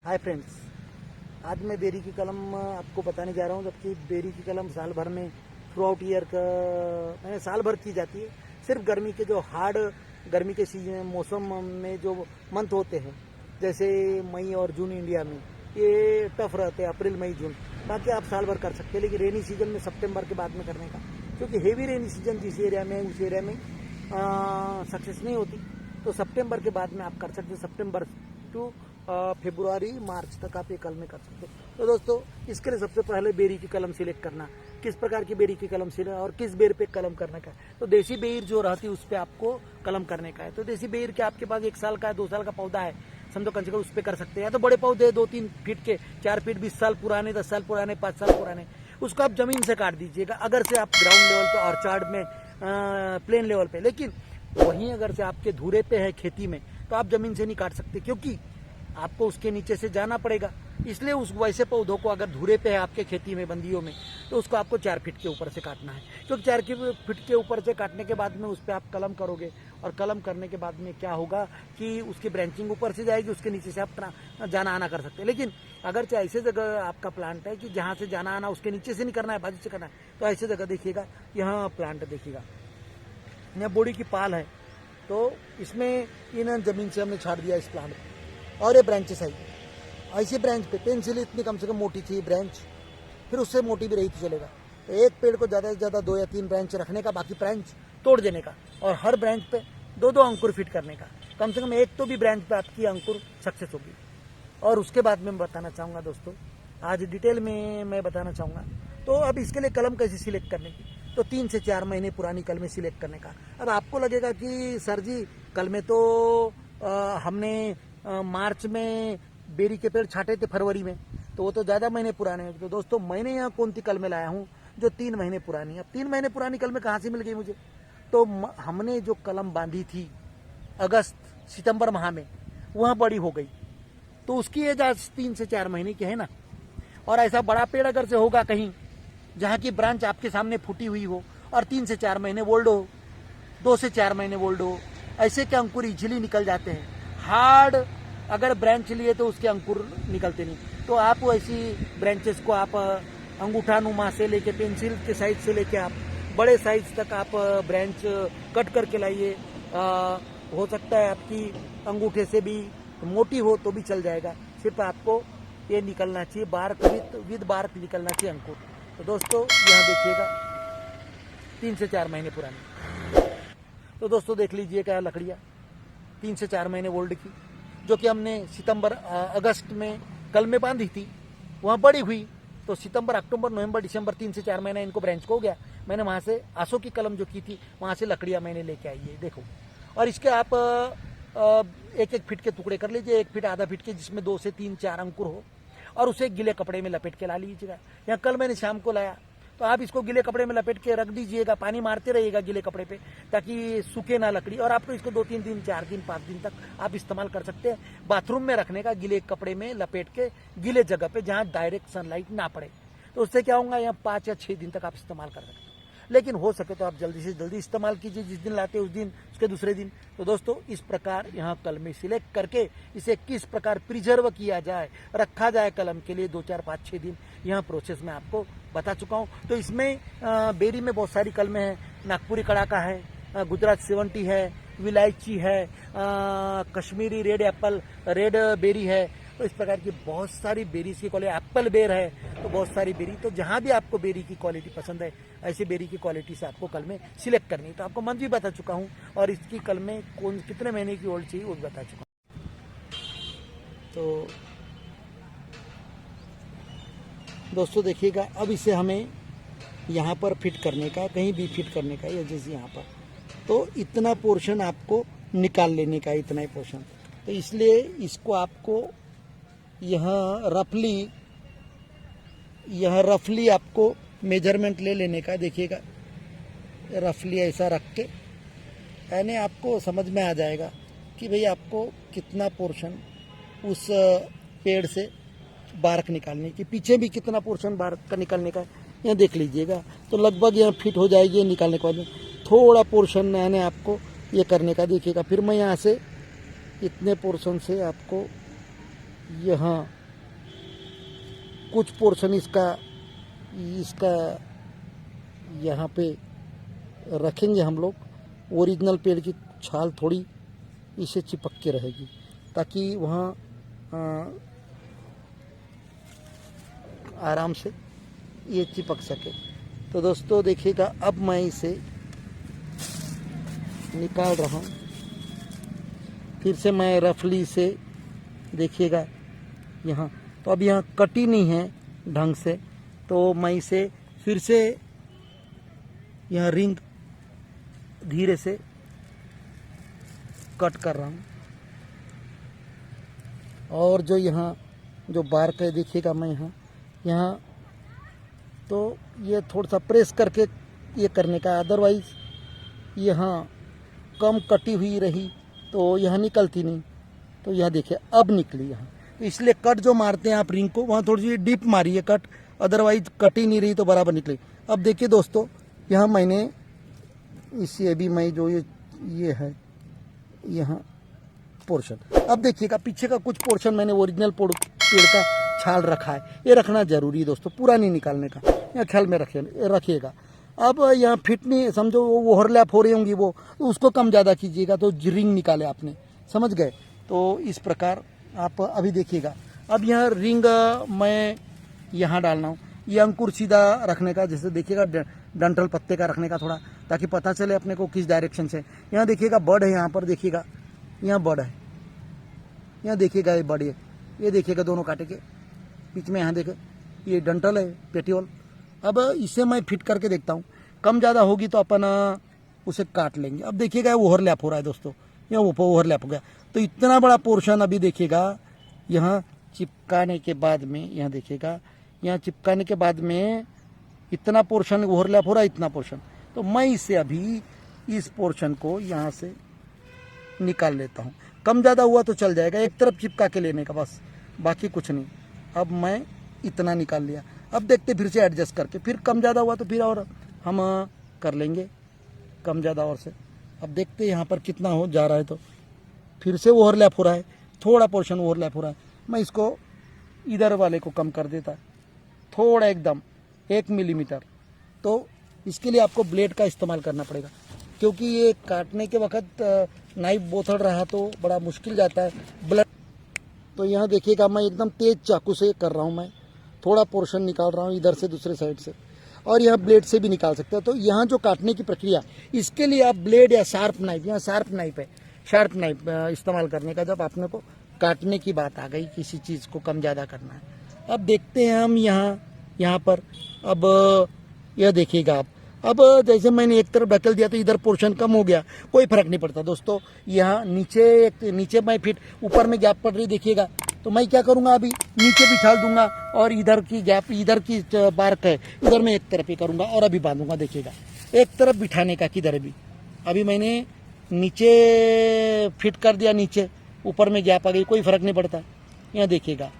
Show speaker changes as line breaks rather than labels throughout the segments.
Hi friends, आज मैं berry की कलम आपको बताने जा रहा हूँ। जबकि बेरी की कलम साल भर में थ्रू आउट ईयर का मैंने साल भर की जाती है। सिर्फ गर्मी के जो हार्ड गर्मी के सीजन मौसम में जो मंथ होते हैं, जैसे मई और जून इंडिया में ये टफ रहते हैं, अप्रैल मई जून। बाकी आप साल भर कर सकते हैं, लेकिन रेनी सीजन में सितंबर के बाद में करने का, क्योंकि हेवी रेनी सीजन जिस एरिया में उस एरिया में सक्सेस नहीं होती। तो सितंबर के बाद में आप कर सकते हैं। सितंबर टू फरवरी मार्च तक आप ये कलमें कर सकते हैं। तो दोस्तों, इसके लिए सबसे पहले बेरी की कलम सिलेक्ट करना, किस प्रकार की बेरी की कलम सिलेक्ट और किस बेर पे कलम करने का है। तो देसी बेर जो रहती है उस पर आपको कलम करने का है। तो देसी बेर के आपके पास 1 साल का है, 2 साल का पौधा है, समझो कम से कम उस पर कर सकते हैं। या तो बड़े पौधे 2-3 फीट के, 4 फीट 20 साल पुराने, 10 साल पुराने, 5 साल पुराने, उसको आप जमीन से काट दीजिएगा। अगर से आप ग्राउंड लेवल पे, ऑर्चार्ड में, प्लेन लेवल पे। लेकिन वहीं अगर से आपके धुरे पे है खेती में, तो आप जमीन से नहीं काट सकते, क्योंकि आपको उसके नीचे से जाना पड़ेगा। इसलिए उस वैसे पौधों को अगर धुरे पे है आपके खेती में, बंदियों में, तो उसको आपको 4 फीट के ऊपर से काटना है। क्योंकि 4 फीट के ऊपर से काटने के बाद में उस पर आप कलम करोगे, और कलम करने के बाद में क्या होगा कि उसकी ब्रांचिंग ऊपर से जाएगी, उसके नीचे से आप जाना आना कर सकते हैं। लेकिन अगर चाहे ऐसे जगह आपका प्लांट है कि जहाँ से जाना आना उसके नीचे से नहीं करना है, बाजू से करना है, तो ऐसे जगह देखिएगा, यहाँ प्लांट देखिएगा, यहाँ बोड़ी की पाल है, तो इसमें इन जमीन से हमने छाड़ दिया इस प्लांट को। और ये ब्रांचेस आई, ऐसी ब्रांच पे पेंसिल इतनी कम से कम मोटी थी ब्रांच, फिर उससे मोटी भी रही तो चलेगा। तो एक पेड़ को ज़्यादा से ज़्यादा 2 या 3 ब्रांच रखने का, बाकी ब्रांच तोड़ देने का, और हर ब्रांच पे 2-2 अंकुर फिट करने का। कम से कम एक तो भी ब्रांच पे आपकी अंकुर सक्सेस होगी। और उसके बाद में बताना चाहूँगा दोस्तों, आज डिटेल में मैं बताना चाहूँगा। तो अब इसके लिए कलम कैसे सिलेक्ट करने की, तो 3 से 4 महीने पुरानी कलमें सिलेक्ट करने का। अब आपको लगेगा कि सर जी कलमें तो हमने मार्च में बेरी के पेड़ छाटे थे फरवरी में, तो वो तो ज़्यादा महीने पुराने हैं। तो दोस्तों, मैंने यहाँ कौन सी कलमें लाया हूँ जो 3 महीने पुरानी है। अब 3 महीने पुरानी कलमें कहाँ से मिल गई मुझे, तो हमने जो कलम बांधी थी अगस्त सितंबर माह में, वह बड़ी हो गई, तो उसकी एज आज 3 से 4 महीने की है ना। और ऐसा बड़ा पेड़ अगर से होगा कहीं जहाँ की ब्रांच आपके सामने फूटी हुई हो और 3 से 4 महीने ओल्ड हो, 2 से 4 महीने ओल्ड हो, ऐसे के अंकुर इजीली निकल जाते हैं। हार्ड अगर ब्रांच लिए तो उसके अंकुर निकलते नहीं। तो आप ऐसी ब्रांचेस को आप अंगूठा नुमा से लेके, पेंसिल के साइज से लेके आप बड़े साइज तक आप ब्रांच कट करके लाइए। हो सकता है आपकी अंगूठे से भी मोटी हो तो भी चल जाएगा। सिर्फ आपको ये निकलना चाहिए, बार्क विद बार्क निकलना चाहिए अंकुर। तो दोस्तों, यहाँ देखिएगा 3 से 4 महीने पुरानी। तो दोस्तों देख लीजिएगा लकड़ियाँ 3 से 4 महीने ओल्ड की, जो कि हमने अगस्त में कल में बांधी थी, वहाँ बड़ी हुई। तो सितंबर, अक्टूबर, नवंबर, दिसंबर 3 से 4 महीने इनको ब्रांच को हो गया। मैंने वहाँ से आंसू की कलम जो की थी, वहाँ से लकड़ियाँ मैंने लेके आई है, देखो। और इसके आप 1-1 फीट के टुकड़े कर लीजिए, 1 फीट आधा फीट के, जिसमें 2 से 3-4 अंकुर हो, और उसे गिले कपड़े में लपेट के ला लीजिएगा। यहाँ कल मैंने शाम को लाया, तो आप इसको गिले कपड़े में लपेट के रख दीजिएगा, पानी मारते रहिएगा गिले कपड़े पे, ताकि सूखे ना लकड़ी। और आपको इसको 2-3 दिन, 4 दिन, 5 दिन तक आप इस्तेमाल कर सकते हैं। बाथरूम में रखने का, गिले कपड़े में लपेट के, गिले जगह पे जहाँ डायरेक्ट सनलाइट ना पड़े। तो उससे क्या होगा, यहाँ 5 या 6 दिन तक आप इस्तेमाल कर सकते हैं। लेकिन हो सके तो आप जल्दी से जल्दी इस्तेमाल कीजिए, जिस दिन लाते उस दिन, उसके दूसरे दिन। तो दोस्तों, इस प्रकार यहाँ कलमें सिलेक्ट करके इसे किस प्रकार प्रिजर्व किया जाए, रखा जाए कलम के लिए 2, 4, 5, 6 दिन, यहाँ प्रोसेस में आपको बता चुका हूँ। तो इसमें बेरी में बहुत सारी कलमें हैं। नागपुरी कड़ाका है, गुजरात 70 है, विलायची है, Kashmiri red apple, red berry है। तो इस प्रकार की बहुत सारी बेरीज की क्वालिटी, एप्पल बेर है, तो बहुत सारी बेरी। तो जहाँ भी आपको बेरी की क्वालिटी पसंद है, ऐसी बेरी की क्वालिटी से आपको कलमें सिलेक्ट करनी है। तो आपको मंथ भी बता चुका हूँ, और इसकी कलमें कितने महीने की ओल्ड चाहिए वो भी बता चुका हूँ। तो दोस्तों देखिएगा, अब इसे हमें यहाँ पर फिट करने का, कहीं भी फिट करने का, या जैसे यहाँ पर, तो इतना पोर्शन आपको निकाल लेने का, इतना ही पोर्शन। तो इसलिए इसको आपको यहाँ रफली आपको मेजरमेंट ले लेने का। देखिएगा, रफली ऐसा रख के, यानी आपको समझ में आ जाएगा कि भाई आपको कितना पोर्शन उस पेड़ से बार्क निकालने की, पीछे भी कितना पोर्शन बार्क का निकालने का है, यहाँ देख लीजिएगा। तो लगभग यहाँ फिट हो जाएगी। निकालने के बाद में थोड़ा पोर्शन यानी आपको ये करने का, देखिएगा। फिर मैं यहाँ से इतने पोर्शन से आपको यहाँ कुछ पोर्शन इसका यहाँ पे रखेंगे हम लोग। ओरिजिनल पेड़ की छाल थोड़ी इसे चिपक के रहेगी ताकि वहाँ आराम से ये चिपक सके। तो दोस्तों देखिएगा, अब मैं इसे निकाल रहा हूँ। फिर से मैं रफली से देखिएगा यहाँ, तो अब यहाँ कटी नहीं है ढंग से, तो मैं इसे फिर से यहाँ रिंग धीरे से कट कर रहा हूँ। और जो यहाँ जो बार्क है देखिएगा, मैं यहाँ तो ये थोड़ा सा प्रेस करके ये करने का, अदरवाइज यहाँ कम कटी हुई रही तो यहाँ निकलती नहीं। तो यह देखिए अब निकली यहाँ, तो इसलिए कट जो मारते हैं आप रिंग को, वहाँ थोड़ी सी डीप मारिए कट, अदरवाइज कटी नहीं रही तो बराबर निकली। अब देखिए दोस्तों, यहाँ मैंने इसे अभी मैं जो ये है यहाँ पोर्शन, अब देखिएगा पीछे का कुछ पोर्शन मैंने ओरिजिनल पेड़ का छाल रखा है, ये रखना जरूरी है दोस्तों, पूरा नहीं निकालने का, यहाँ ख्याल में रखिएगा। अब यहाँ फिट नहीं, समझो वो ओवरलैप हो रही होंगी वो, तो उसको कम ज़्यादा कीजिएगा तो रिंग निकाले आपने, समझ गए। तो इस प्रकार आप अभी देखिएगा। अब यहाँ रिंग मैं यहाँ डालना हूँ, ये अंकुर सीधा रखने का, जैसे देखिएगा डंठल पत्ते का रखने का थोड़ा, ताकि पता चले अपने को किस डायरेक्शन से। यहाँ देखिएगा बर्ड है, यहाँ पर देखिएगा, यहाँ बर्ड है, यहाँ देखिएगा ये बर्ड, ये देखिएगा दोनों कांटे के बीच में, यहाँ देखे ये डंठल है पेटियोल। अब इसे मैं फिट करके देखता हूँ, कम ज़्यादा होगी तो अपन उसे काट लेंगे। अब देखिएगा ओवरलैप हो रहा है दोस्तों, यहाँ ओवरलैप हो गया। तो इतना बड़ा पोर्शन अभी देखिएगा यहाँ चिपकाने के बाद में, यहाँ देखिएगा यहाँ चिपकाने के बाद में इतना पोर्शन ओवरलैप हो रहा है, इतना पोर्शन। तो मैं इसे अभी इस पोर्शन को यहाँ से निकाल लेता हूँ। कम ज़्यादा हुआ तो चल जाएगा, एक तरफ चिपका के लेने का बस, बाकी कुछ नहीं। अब मैं इतना निकाल लिया, अब देखते फिर से एडजस्ट करके, फिर कम ज़्यादा हुआ तो फिर और हम कर लेंगे कम ज़्यादा और से। अब देखते यहाँ पर कितना हो जा रहा है, तो फिर से ओवरलैप हो रहा है, थोड़ा पोर्शन ओवरलैप हो रहा है। मैं इसको इधर वाले को कम कर देता थोड़ा, एकदम 1 मिलीमीटर। तो इसके लिए आपको ब्लेड का इस्तेमाल करना पड़ेगा, क्योंकि ये काटने के वक्त नाइफ बोथड़ रहा तो बड़ा मुश्किल जाता है ब्लड। तो यहाँ देखिएगा मैं एकदम तेज चाकू से कर रहा हूँ, मैं थोड़ा पोर्शन निकाल रहा हूँ इधर से दूसरे साइड से, और यहाँ ब्लेड से भी निकाल सकते हो। तो यहाँ जो काटने की प्रक्रिया, इसके लिए आप ब्लेड या शार्प नाइफ, यहाँ शार्प नाइफ है, शार्प नाइफ इस्तेमाल करने का जब आपने को काटने की बात आ गई, किसी चीज़ को कम ज़्यादा करना है। अब देखते हैं हम यहाँ पर, अब यह देखिएगा आप, अब जैसे मैंने एक तरफ ढकेल दिया तो इधर पोर्शन कम हो गया, कोई फर्क नहीं पड़ता दोस्तों। यहाँ नीचे मैं फिट, ऊपर में गैप पड़ रही देखिएगा, तो मैं क्या करूँगा अभी नीचे बिछाल दूंगा, और इधर की गैप, इधर की बार्क है, इधर मैं एक तरफ ही करूँगा और अभी बांधूंगा। देखिएगा एक तरफ बिठाने का किधर भी, अभी मैंने नीचे फिट कर दिया, नीचे ऊपर में गैप आ गई, कोई फर्क नहीं पड़ता। यहाँ देखिएगा,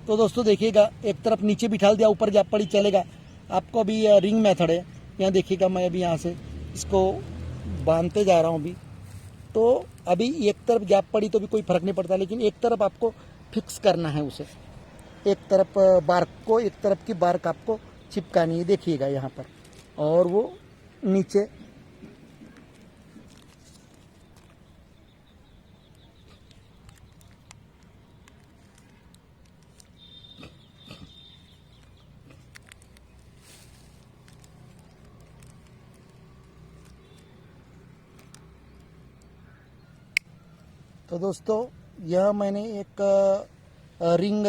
तो दोस्तों देखिएगा एक तरफ नीचे बिठा दिया, ऊपर गैप पड़ी, चलेगा। आपको अभी रिंग मेथड है, यहाँ देखिएगा मैं अभी यहाँ से इसको बांधते जा रहा हूँ अभी। तो अभी एक तरफ गैप पड़ी तो भी कोई फर्क नहीं पड़ता, लेकिन एक तरफ आपको फिक्स करना है उसे, एक तरफ बार्क को, एक तरफ की बार्क आपको चिपकानी है, देखिएगा यहाँ पर, और वो नीचे तो दोस्तों यह मैंने एक रिंग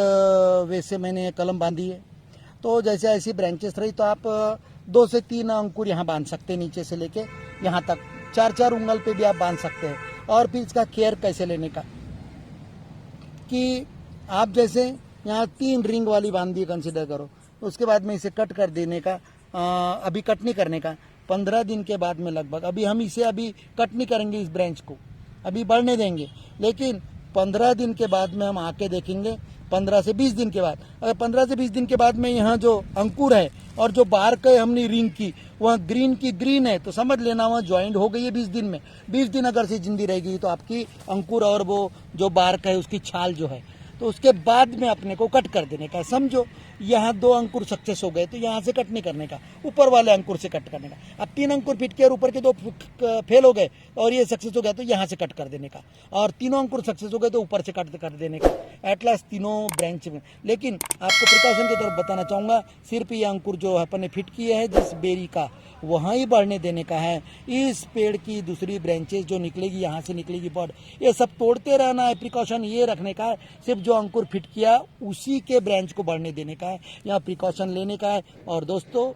वैसे मैंने कलम बांधी है। तो जैसे ऐसी ब्रांचेस रही तो आप 2 से 3 अंकुर यहाँ बांध सकते हैं, नीचे से लेके यहाँ तक 4-4 उंगल पे भी आप बांध सकते हैं। और फिर इसका केयर कैसे लेने का, कि आप जैसे यहाँ 3 रिंग वाली बांधी कंसिडर करो, उसके बाद में इसे कट कर देने का, अभी कट नहीं करने का, 15 दिन के बाद में लगभग, अभी हम इसे अभी कट नहीं करेंगे, इस ब्रांच को अभी बढ़ने देंगे, लेकिन 15 दिन के बाद में हम आके देखेंगे, 15 से 20 दिन के बाद। अगर 15 से 20 दिन के बाद में यहाँ जो अंकुर है और जो बार्क है हमने रिंग की, वह ग्रीन की ग्रीन है, तो समझ लेना वहाँ ज्वाइंट हो गई है 20 दिन में। 20 दिन अगर से जिंदी रहेगी तो आपकी अंकुर और वो जो बार्क है उसकी छाल जो है तो उसके बाद में अपने को कट कर देने का। समझो यहाँ 2 अंकुर सक्सेस हो गए तो यहाँ से कट नहीं करने का, ऊपर वाले अंकुर से कट करने का। अब 3 अंकुर फिट के और ऊपर के 2 फेल हो गए और ये सक्सेस हो गया तो यहाँ से कट कर देने का, और तीनों अंकुर सक्सेस हो गए तो ऊपर से कट कर देने का। एट लास्ट तीनों ब्रांच में। लेकिन आपको प्रिकॉशन के तौर पर बताना चाहूँगा, सिर्फ ये अंकुर जो अपन ने फिट किए हैं जिस बेरी का, वहाँ ही बढ़ने देने का है। इस पेड़ की दूसरी ब्रांचेस जो निकलेगी, यहाँ से निकलेगी बर्ड, ये सब तोड़ते रहना है। प्रिकॉशन ये रखने का है, सिर्फ जो अंकुर फिट किया उसी के ब्रांच को बढ़ने देने का है, यहाँ प्रिकॉशन लेने का है। और दोस्तों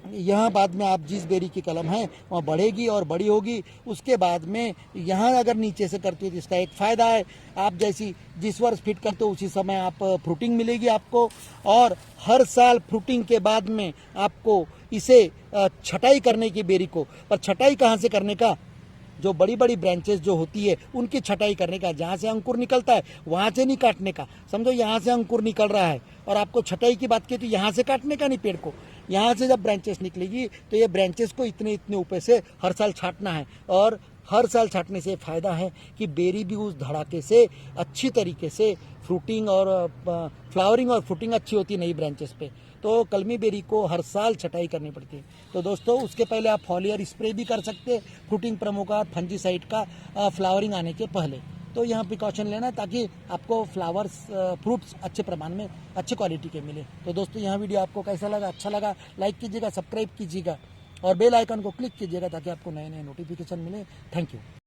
यहाँ बाद में आप जिस बेरी की कलम है वहाँ बढ़ेगी और बड़ी होगी, उसके बाद में यहाँ अगर नीचे से करते हो तो इसका एक फ़ायदा है, आप जैसी जिस वर्ष फिट करते हो उसी समय आप फ्रूटिंग मिलेगी आपको। और हर साल फ्रूटिंग के बाद में आपको इसे छटाई करने की बेरी को, पर छटाई कहाँ से करने का, जो बड़ी बड़ी ब्रांचेस जो होती है उनकी छटाई करने का। जहाँ से अंकुर निकलता है वहाँ से नहीं काटने का। समझो यहाँ से अंकुर निकल रहा है और आपको छटाई की बात की तो यहाँ से काटने का नहीं पेड़ को। यहाँ से जब ब्रांचेस निकलेगी तो ये ब्रांचेस को इतने इतने ऊपर से हर साल छाटना है। और हर साल छाटने से फ़ायदा है कि बेरी भी उस धड़ाके से अच्छी तरीके से फ्रूटिंग और फ्लावरिंग और फ्रूटिंग अच्छी होती है नई ब्रांचेस पे। तो कलमी बेरी को हर साल छटाई करनी पड़ती है। तो दोस्तों उसके पहले आप फॉलियर स्प्रे भी कर सकते हैं, फ्रूटिंग प्रमोकार फंजीसाइड का फ्लावरिंग आने के पहले। तो यहाँ प्रिकॉशन लेना ताकि आपको फ्लावर्स फ्रूट्स अच्छे प्रमाण में अच्छे क्वालिटी के मिले। तो दोस्तों यहाँ वीडियो आपको कैसा लगा, अच्छा लगा लाइक कीजिएगा, सब्सक्राइब कीजिएगा और बेल आइकन को क्लिक कीजिएगा ताकि आपको नए नए नोटिफिकेशन मिले। Thank you.